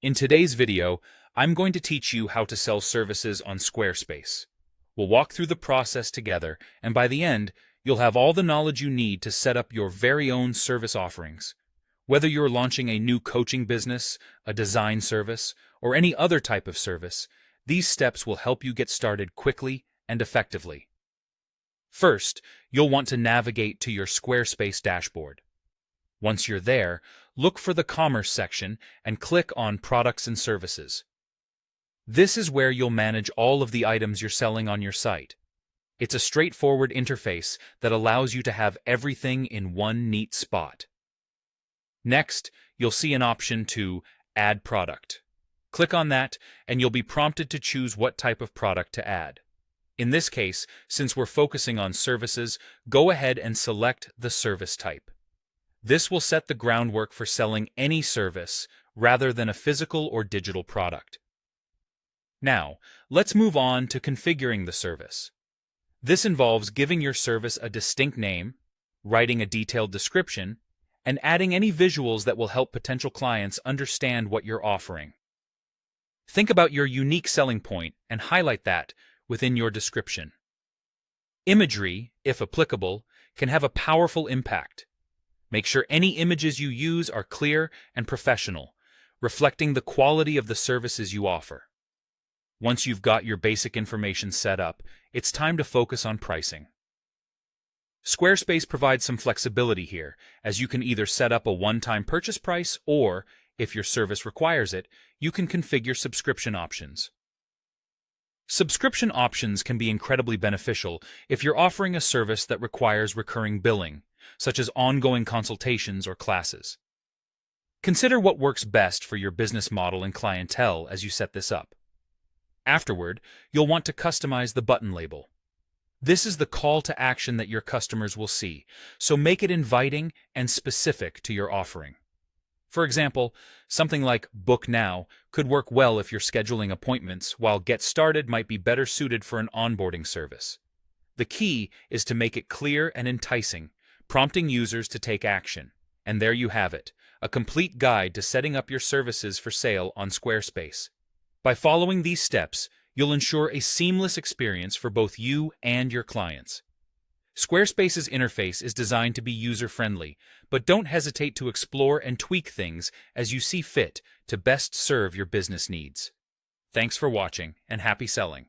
In today's video, I'm going to teach you how to sell services on Squarespace. We'll walk through the process together, and by the end, you'll have all the knowledge you need to set up your very own service offerings. Whether you're launching a new coaching business, a design service, or any other type of service, these steps will help you get started quickly and effectively. First, you'll want to navigate to your Squarespace dashboard. Once you're there, look for the Commerce section and click on Products and Services. This is where you'll manage all of the items you're selling on your site. It's a straightforward interface that allows you to have everything in one neat spot. Next, you'll see an option to Add Product. Click on that, and you'll be prompted to choose what type of product to add. In this case, since we're focusing on services, go ahead and select the service type. This will set the groundwork for selling any service rather than a physical or digital product. Now, let's move on to configuring the service. This involves giving your service a distinct name, writing a detailed description, and adding any visuals that will help potential clients understand what you're offering. Think about your unique selling point and highlight that within your description. Imagery, if applicable, can have a powerful impact. Make sure any images you use are clear and professional, reflecting the quality of the services you offer. Once you've got your basic information set up, it's time to focus on pricing. Squarespace provides some flexibility here, as you can either set up a one-time purchase price or, if your service requires it, you can configure subscription options. Subscription options can be incredibly beneficial if you're offering a service that requires recurring billing, such as ongoing consultations or classes. Consider what works best for your business model and clientele as you set this up. Afterward, you'll want to customize the button label. This is the call to action that your customers will see, so make it inviting and specific to your offering. For example, something like Book Now could work well if you're scheduling appointments, while Get Started might be better suited for an onboarding service. The key is to make it clear and enticing, prompting users to take action. And there you have it, a complete guide to setting up your services for sale on Squarespace. By following these steps, you'll ensure a seamless experience for both you and your clients. Squarespace's interface is designed to be user-friendly, but don't hesitate to explore and tweak things as you see fit to best serve your business needs. Thanks for watching, and happy selling.